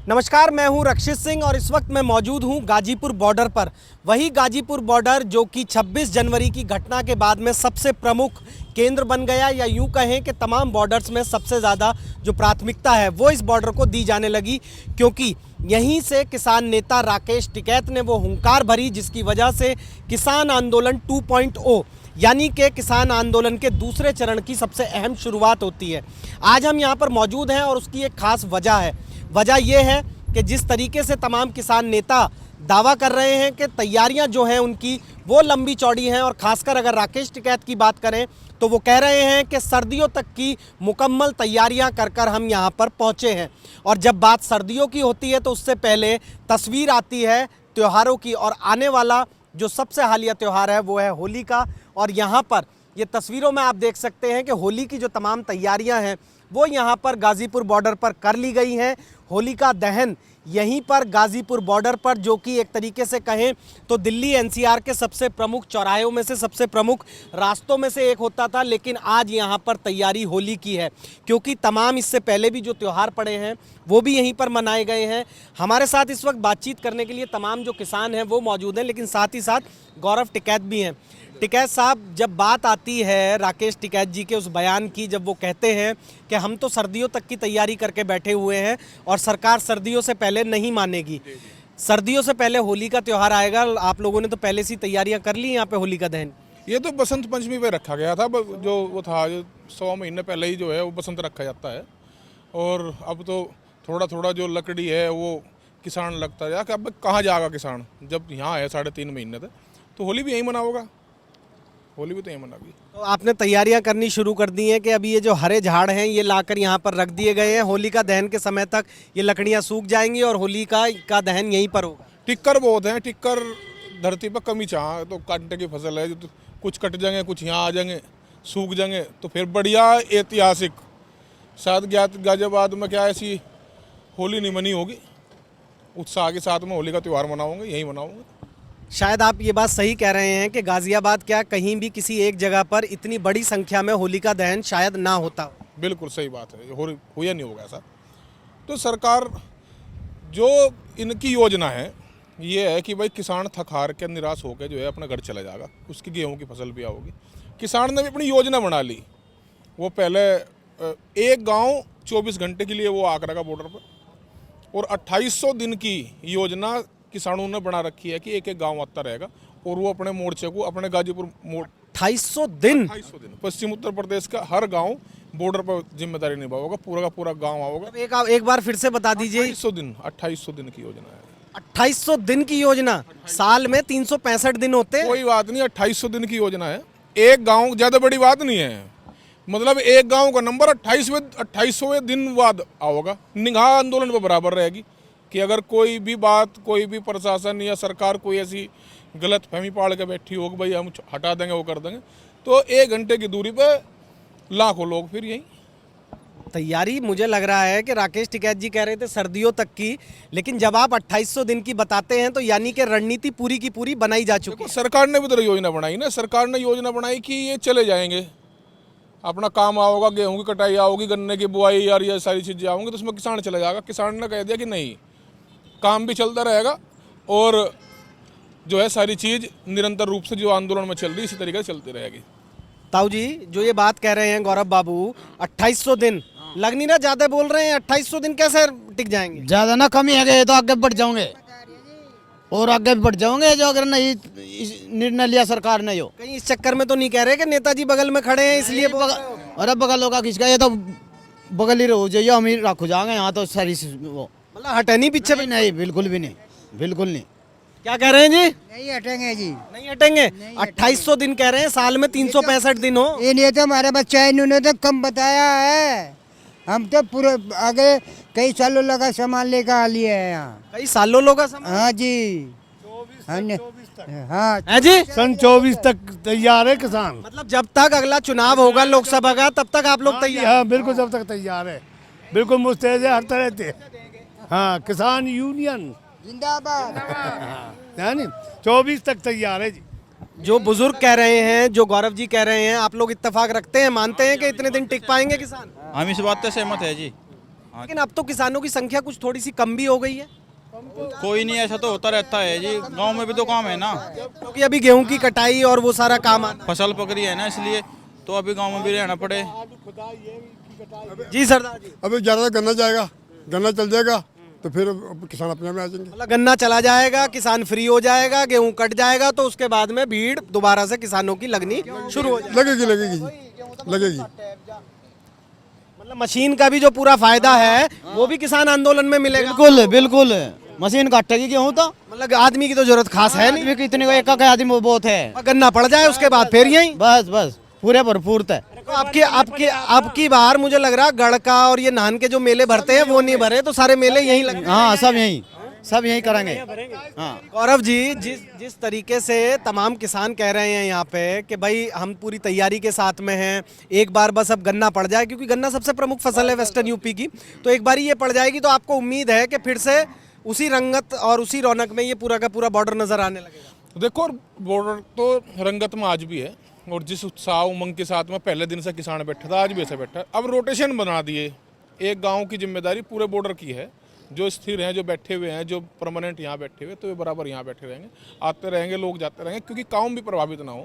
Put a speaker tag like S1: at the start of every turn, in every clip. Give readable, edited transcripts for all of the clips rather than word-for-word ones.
S1: नमस्कार, मैं हूं रक्षित सिंह और इस वक्त मैं मौजूद हूं गाजीपुर बॉर्डर पर। वही गाजीपुर बॉर्डर जो कि 26 जनवरी की घटना के बाद में सबसे प्रमुख केंद्र बन गया, या यूं कहें कि तमाम बॉर्डर्स में सबसे ज़्यादा जो प्राथमिकता है वो इस बॉर्डर को दी जाने लगी, क्योंकि यहीं से किसान नेता राकेश टिकैत ने वो हुंकार भरी जिसकी वजह से किसान आंदोलन 2.0 यानी कि किसान आंदोलन के दूसरे चरण की सबसे अहम शुरुआत होती है। आज हम यहाँ पर मौजूद हैं और उसकी एक खास वजह है। वजह यह है कि जिस तरीके से तमाम किसान नेता दावा कर रहे हैं कि तैयारियां जो हैं उनकी वो लंबी चौड़ी हैं, और ख़ासकर अगर राकेश टिकैत की बात करें तो वो कह रहे हैं कि सर्दियों तक की मुकम्मल तैयारियां कर हम यहाँ पर पहुँचे हैं। और जब बात सर्दियों की होती है तो उससे पहले तस्वीर आती है त्योहारों की, और आने वाला जो सबसे हालिया त्यौहार है वो है होली का। और यहाँ पर ये तस्वीरों में आप देख सकते हैं कि होली की जो तमाम तैयारियां हैं वो यहाँ पर गाज़ीपुर बॉर्डर पर कर ली गई हैं। होली का दहन यहीं पर गाज़ीपुर बॉर्डर पर, जो कि एक तरीके से कहें तो दिल्ली एनसीआर के सबसे प्रमुख चौराहों में से, सबसे प्रमुख रास्तों में से एक होता था, लेकिन आज यहाँ पर तैयारी होली की है, क्योंकि तमाम इससे पहले भी जो त्यौहार पड़े हैं वो भी यहीं पर मनाए गए हैं। हमारे साथ इस वक्त बातचीत करने के लिए तमाम जो किसान हैं वो मौजूद हैं, लेकिन साथ ही साथ गौरव टिकैत भी हैं। टिकैत साहब, जब बात आती है राकेश टिकैत जी के उस बयान की, जब वो कहते हैं कि हम तो सर्दियों तक की तैयारी करके बैठे हुए हैं और सरकार सर्दियों से पहले नहीं मानेगी, सर्दियों से पहले होली का त्यौहार आएगा, आप लोगों ने तो पहले से तैयारियां कर ली यहाँ पे होली का दहन?
S2: ये तो बसंत पंचमी पे रखा गया था, जो वो था जो 100 महीने पहले ही जो है वो बसंत रखा जाता है। और अब तो थोड़ा थोड़ा जो लकड़ी है वो किसान लगता है कि अब कहाँ जाएगा किसान, जब यहाँ है 3.5 महीने तक, तो होली भी यहीं मना होगा, होली भी तो यहीं मनागी।
S1: तो आपने तैयारियां करनी शुरू कर दी हैं कि अभी ये जो हरे झाड़ हैं ये लाकर यहाँ पर रख दिए गए हैं, होली का दहन के समय तक ये लकड़ियाँ सूख जाएंगी और होली का दहन यहीं पर होगा?
S2: टिक्कर बहुत हैं, टिक्कर धरती पर कमी चाह, तो काटने की फसल है, तो कुछ कट जाएंगे, कुछ यहाँ आ जाएंगे, सूख जाएंगे, तो फिर बढ़िया ऐतिहासिक शायद गाजियाबाद में क्या ऐसी होली नहीं मनी होगी, उत्साह के साथ में होली का त्यौहार मनाऊंगे, यहीं मनाऊंगे।
S1: शायद आप ये बात सही कह रहे हैं कि गाजियाबाद क्या कहीं भी किसी एक जगह पर इतनी बड़ी संख्या में होली का दहन शायद ना होता।
S2: बिल्कुल सही बात है, हुआ नहीं होगा ऐसा। तो सरकार जो इनकी योजना है ये है कि भाई किसान थक हार के निराश होकर जो है अपना घर चला जाएगा, उसकी गेहूं की फसल भी आओगी। किसान ने भी अपनी योजना बना ली, वो पहले एक गाँव 24 घंटे के लिए वो आगरा का बॉर्डर पर, और 2800 दिन की योजना किसानों ने बना रखी है कि एक एक गांव आता रहेगा, और वो अपने मोर्चे को अपने गाजीपुर
S1: 2800 दिन
S2: पश्चिम उत्तर प्रदेश का हर गांव बॉर्डर पर जिम्मेदारी निभाओगा, पूरा का पूरा गांव आओगा।
S1: एक बार फिर से बता दीजिए।
S2: 2800 दिन की योजना है।
S1: 2800 दिन की योजना? साल में 365 दिन होते हैं।
S2: कोई बात नहीं, 2800 दिन की योजना है। एक गाँव ज्यादा बड़ी बात नहीं है, मतलब एक गाँव का नंबर 28वें दिन बाद आओगा। निगाह आंदोलन पर बराबर रहेगी कि अगर कोई भी बात, कोई भी प्रशासन या सरकार कोई ऐसी गलत फहमी पाड़ के बैठी हो कि भाई हम हटा देंगे, वो कर देंगे, तो 1 घंटे की दूरी पे लाखों लोग फिर यहीं।
S1: तैयारी मुझे लग रहा है कि राकेश टिकैत जी कह रहे थे सर्दियों तक की, लेकिन जब आप 2800 दिन की बताते हैं तो यानी कि रणनीति पूरी की पूरी बनाई जा चुकी है।
S2: सरकार ने भी तो योजना बनाई ना, सरकार ने योजना बनाई कि ये चले जाएंगे, अपना काम आओगा, गेहूँ की कटाई आओगी, गन्ने की बुआई और ये सारी चीज़ें आओगी, तो उसमें किसान चला जाएगा। किसान ने कह दिया कि नहीं, काम भी चलता रहेगा और जो है सारी चीज़ निरंतर रूप से जो आंदोलन में चल रही है इसी तरीके से चलती रहेगी।
S1: ताऊ जी, जो ये बात कह रहे हैं गौरव बाबू, 2800 दिन लग नहीं रहा ज़्यादा बोल रहे हैं? 2800 दिन कैसे टिक जाएंगे?
S3: ज़्यादा ना कमी है तो आगे बढ़ जाओगे और आगे बढ़ जाओगे, जो अगर नहीं निर्णय लिया सरकार ने। जो
S1: कहीं इस चक्कर में तो नहीं कह रहे कि नेताजी बगल में खड़े हैं इसलिए?
S3: अरे बगल होगा किसका, ये तो बगल ही रहो जाइए, हम ही रखो जाएंगे यहाँ तो सारी वो,
S1: मतलब हटे नहीं पीछे?
S3: नहीं, बिल्कुल भी नहीं, बिल्कुल नहीं।
S1: क्या कह रहे हैं जी?
S4: नहीं हटेंगे जी,
S1: नहीं हटेंगे। 2800 दिन कह रहे हैं, साल में 365 दिन हो।
S4: ये तो हमारे बच्चा इन्होंने तो कम बताया है, हम तो पूरे आगे कई सालों लगा सामान लेकर आ लिए हैं यहाँ।
S1: कई सालों लोग?
S4: हाँ जी, हाँ
S1: है जी।
S5: सन 24 तक तैयार है किसान।
S1: मतलब जब तक अगला चुनाव होगा लोकसभा का तब तक आप लोग तैयार?
S5: हाँ बिल्कुल, जब तक तैयार है, बिल्कुल मुस्तैद है हर तरह से। हाँ, किसान यूनियन
S4: जिंदाबाद।
S5: यानी 24 तक तैयार है जी।
S1: जो बुजुर्ग कह रहे हैं, जो गौरव जी कह रहे हैं, आप लोग इत्तेफाक रखते हैं, मानते हैं कि इतने दिन टिक पाएंगे किसान?
S6: हम इस बात से सहमत है जी।
S1: लेकिन अब तो किसानों की संख्या कुछ थोड़ी सी कम भी हो गई है,
S6: कोई नहीं, ऐसा तो होता रहता है जी, गांव में भी तो काम है ना,
S1: क्योंकि अभी गेहूं की कटाई और वो सारा काम आना।
S6: फसल पकड़ी है ना, इसलिए तो अभी गांव में भी रहना पड़े।
S1: जी सरदार जी,
S7: अभी ज़्यादा गन्ना जाएगा, गन्ना चल जाएगा तो फिर अब किसान अपने में आ जाएंगे।
S1: मतलब गन्ना चला जाएगा, किसान फ्री हो जाएगा, गेहूं कट जाएगा, तो उसके बाद में भीड़ दोबारा से किसानों की लगनी शुरू हो जाएगी।
S7: लगेगी लगेगी जी, लगेगी।
S1: मतलब मशीन का भी जो पूरा फायदा है वो भी किसान आंदोलन में मिलेगा।
S3: बिल्कुल बिल्कुल, मशीन काटेगी गेहूं तो,
S1: मतलब आदमी की तो जरूरत खास है नहीं,
S3: इतने को एक आदमी वो बहुत है,
S1: गन्ना पड़ जाए उसके बाद फिर यही।
S3: बस बस पूरे भरपूर है।
S1: तो आपकी बार मुझे लग रहा गढ़ का और ये नान के जो मेले भरते हैं वो नहीं भरे, तो सारे मेले यहीं लगे।
S3: हाँ सब यही करेंगे। हाँ
S1: गौरव जी, जिस तरीके से तमाम किसान कह रहे हैं यहाँ पे कि भाई हम पूरी तैयारी के साथ में हैं, एक बार बस अब गन्ना पड़ जाए, क्योंकि गन्ना सबसे प्रमुख फसल है वेस्टर्न यूपी की, तो एक बार ये पड़ जाएगी तो आपको उम्मीद है कि फिर से उसी रंगत और उसी रौनक में ये पूरा का पूरा बॉर्डर नजर आने लगेगा।
S2: देखो, बॉर्डर तो रंगत में आज भी है, और जिस उत्साह उमंग के साथ में पहले दिन से किसान बैठा था आज भी ऐसे बैठा है। अब रोटेशन बना दिए, एक गांव की जिम्मेदारी पूरे बॉर्डर की है, जो स्थिर हैं, जो बैठे हुए हैं, जो परमानेंट यहाँ बैठे हुए, तो ये बराबर यहाँ बैठे रहेंगे, आते रहेंगे, लोग जाते रहेंगे, क्योंकि काम भी प्रभावित ना हो।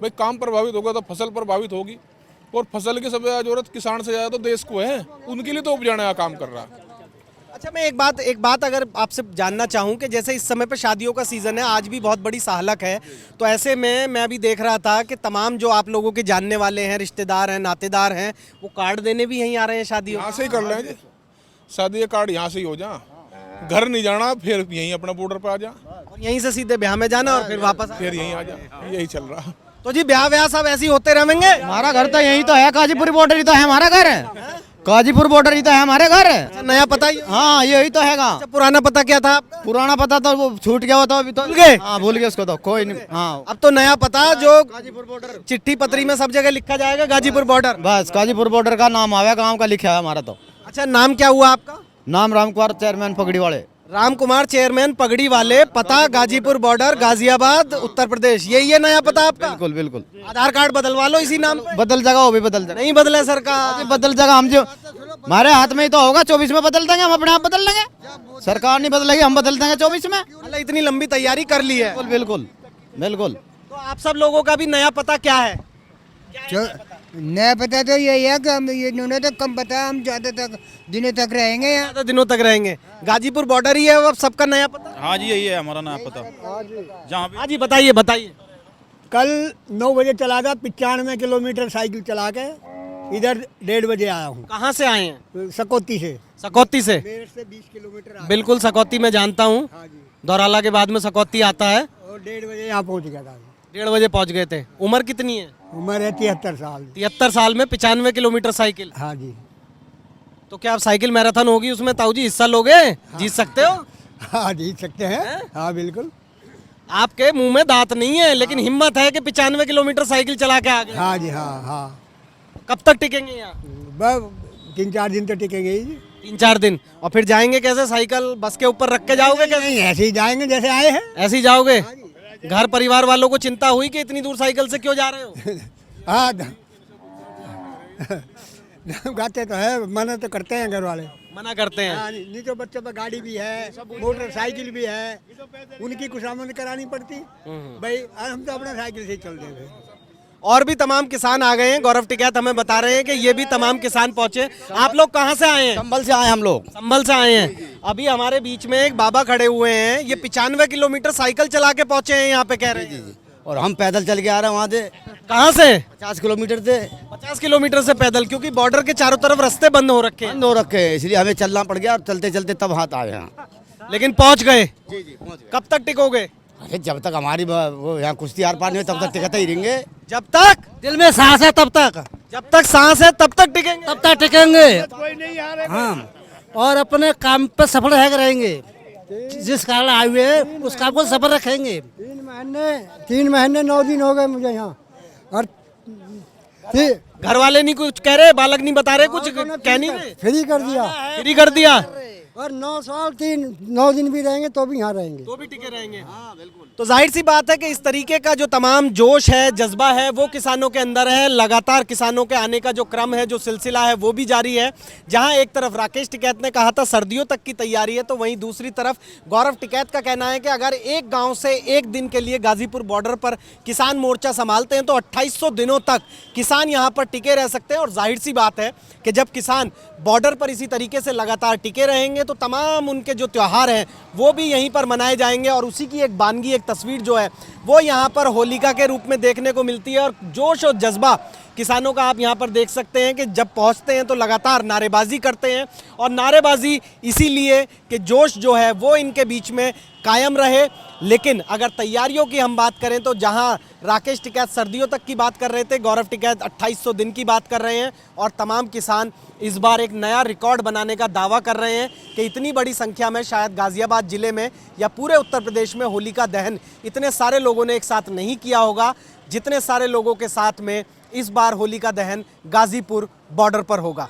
S2: भाई काम प्रभावित होगा तो फसल प्रभावित होगी, और फसल की सबसे ज़्यादा जरूरत किसान से ज़्यादा तो देश को है, उनके लिए तो उपजाने का काम कर रहा है।
S1: अच्छा, मैं एक बात अगर आपसे जानना चाहूँ कि जैसे इस समय पे शादियों का सीज़न है, आज भी बहुत बड़ी साहलक है, तो ऐसे में मैं अभी देख रहा था कि तमाम जो आप लोगों के जानने वाले हैं, रिश्तेदार हैं, नातेदार हैं, वो कार्ड देने भी यहीं आ रहे हैं शादियों।
S2: यहाँ से ही कर लें जी, शादी कार्ड यहाँ से ही हो जा, घर नहीं जाना, फिर यहीं अपना बॉर्डर पर आ जा,
S1: और यहीं से सीधे ब्याह में जाना और फिर वापस
S2: फिर यहीं आ जा, यही चल रहा।
S1: तो जी ब्याह सब ऐसे ही होते रहेंगे।
S3: हमारा घर तो यही तो है, काजीपुर बॉर्डर ही तो है हमारा घर, काजीपुर बॉर्डर ही तो है हमारे घर।
S1: अच्छा, नया पता ही?
S3: हाँ यही तो हैगा।
S1: अच्छा, पुराना पता क्या था आपका?
S3: पुराना पता तो वो छूट गया होता, अभी तो
S1: भूल गए?
S3: हाँ भूल गए उसको तो, कोई नहीं। हाँ
S1: अब तो नया पता जो चिट्ठी पत्री में सब जगह लिखा जाएगा, गाजीपुर बॉर्डर।
S3: बस काजीपुर बॉर्डर का नाम आया, गांव का लिखा है हमारा तो।
S1: अच्छा, नाम क्या हुआ आपका?
S3: नाम रामकुमार, चेयरमैन पगड़ी वाले।
S1: राम कुमार, चेयरमैन पगड़ी वाले, पता गाजीपुर बॉर्डर, गाजियाबाद, उत्तर प्रदेश। यही है नया पता आपका?
S3: बिल्कुल बिल्कुल।
S1: आधार कार्ड बदलवा लो इसी नाम पे।
S3: बदल जाएगा, वो भी बदल जाएगा।
S1: नहीं बदले सरकार,
S3: बदल जाएगा, हम जो हमारे हाथ में ही तो होगा, 24 में बदल देंगे, हम अपने आप बदल लेंगे, सरकार नहीं बदलेगी, हम बदल देंगे 24 में।
S1: मतलब इतनी लंबी तैयारी कर ली है।
S3: बिल्कुल बिल्कुल।
S1: तो आप सब लोगों का भी नया पता क्या है?
S4: नया पता तो यही है कि हम ये इन्होंने तो कम बताया, हम ज़्यादा तक दिनों तक रहेंगे यहाँ।
S1: ज्यादा दिनों तक रहेंगे, गाजीपुर बॉर्डर ही है अब सबका नया पता।
S6: हाँ जी, यही है हमारा नया पता, जहाँ भी।
S1: हाँ जी, बताइए बताइए।
S5: कल 9 बजे चला था, 95 किलोमीटर साइकिल चला के इधर 1:30 बजे आया हूँ,
S1: कहाँ से आए हैं?
S5: सकौती से।
S1: सकौती से?
S5: मेरठ से 20 किलोमीटर।
S1: बिल्कुल, सकौती में जानता हूँ,
S5: हाँ जी,
S1: दौराला के बाद में सकौती आता है।
S5: और 1:30 बजे यहाँ पहुँच गया था।
S1: 1:30 बजे पहुंच गए थे। उम्र कितनी है?
S5: उम्र है 73 साल।
S1: 73 साल में 95 किलोमीटर साइकिल।
S5: हाँ जी,
S1: तो क्या आप साइकिल मैराथन होगी उसमें ताऊ जी हिस्सा लोगे? जीत सकते हो?
S5: हाँ जीत सकते हैं। हाँ बिल्कुल।
S1: आपके मुंह में दांत नहीं है, लेकिन हिम्मत है कि 95 किलोमीटर साइकिल चला के आ गए।
S5: हाँ जी, हाँ हाँ।
S1: कब तक टिकेंगे यहाँ?
S5: बस 3-4 दिन तो टिकेंगे ही।
S1: 3-4 दिन। और फिर जाएंगे कैसे? साइकिल बस के ऊपर रख के जाओगे कैसे?
S5: नहीं, ऐसे ही जाएंगे जैसे आए हैं।
S1: ऐसे ही जाओगे? घर परिवार वालों को चिंता हुई कि इतनी दूर साइकिल से क्यों जा रहे हो?
S5: हाँ गाते तो है, मना तो करते हैं घर वाले,
S1: मना करते हैं।
S5: हाँ, नहीं तो बच्चों पर गाड़ी भी है, मोटरसाइकिल भी है, उनकी खुशामद करानी पड़ती। भाई हम तो अपना साइकिल से ही चल देते।
S1: और भी तमाम किसान आ गए हैं, गौरव टिकैत हमें बता रहे हैं कि ये भी तमाम किसान पहुंचे। आप लोग कहाँ से आए हैं?
S3: संभल से आए हम लोग।
S1: संभल से आए हैं। अभी हमारे बीच में एक बाबा खड़े हुए हैं, ये 95 किलोमीटर साइकिल चला के पहुंचे हैं यहाँ पे, कह रहे हैं।
S3: और हम पैदल चल के आ रहे हैं वहाँ से।
S1: कहाँ से?
S3: 50 किलोमीटर से।
S1: 50 किलोमीटर से पैदल, क्योंकि बॉर्डर के चारों तरफ रास्ते बंद हो रखे हैं।
S3: बंद हो रखे हैं, इसलिए हमें चलना पड़ गया, और चलते चलते तब हाथ आ गए।
S1: लेकिन पहुंच गए। कब तक टिकोगे?
S3: अरे जब तक हमारी वो यहाँ कुश्ती आर पार नहीं तब तक टिकते ही रहेंगे।
S1: जब तक
S3: दिल में सांस है तब तक।
S1: जब तक सांस है तब तक टिकेंगे।
S3: तब तक टिकेंगे। हाँ, और अपने काम पे सफल रहेंगे, जिस कारण आए हुए हैं उस काम को सफल रखेंगे।
S5: 3 महीने 9 दिन हो गए मुझे यहाँ। और
S1: घर वाले नहीं कुछ कह रहे, बालक नहीं बता रहे कुछ, कह नहीं रहे?
S5: फ्री कर दिया।
S1: फ्री कर दिया।
S3: और 9 साल 9 दिन भी रहेंगे तो भी यहाँ रहेंगे।
S1: तो भी टिके रहेंगे। हाँ बिल्कुल। तो जाहिर सी बात है कि इस तरीके का जो तमाम जोश है, जज्बा है, वो किसानों के अंदर है। लगातार किसानों के आने का जो क्रम है, जो सिलसिला है, वो भी जारी है। जहां एक तरफ राकेश टिकैत ने कहा था सर्दियों तक की तैयारी है, तो वहीं दूसरी तरफ गौरव टिकैत का कहना है कि अगर एक गांव से एक दिन के लिए गाजीपुर बॉर्डर पर किसान मोर्चा संभालते हैं तो 2800 दिनों तक किसान यहां पर टिके रह सकते हैं। और जाहिर सी बात है कि जब किसान बॉर्डर पर इसी तरीके से लगातार टिके रहेंगे तो तमाम उनके जो त्यौहार हैं वो भी यहीं पर मनाए जाएंगे। और उसी की एक बानगी, एक तस्वीर जो है वो यहाँ पर होलिका के रूप में देखने को मिलती है। और जोश और जज्बा किसानों का आप यहाँ पर देख सकते हैं कि जब पहुँचते हैं तो लगातार नारेबाजी करते हैं। और नारेबाजी इसीलिए कि जोश जो है वो इनके बीच में कायम रहे। लेकिन अगर तैयारियों की हम बात करें तो जहां राकेश टिकैत सर्दियों तक की बात कर रहे थे, गौरव टिकैत 2800 दिन की बात कर रहे हैं। और तमाम किसान इस बार एक नया रिकॉर्ड बनाने का दावा कर रहे हैं कि इतनी बड़ी संख्या में शायद गाजियाबाद जिले में या पूरे उत्तर प्रदेश में होलिका दहन इतने सारे लोगों ने एक साथ नहीं किया होगा जितने सारे लोगों के साथ में इस बार होलिका दहन गाजीपुर बॉर्डर पर होगा।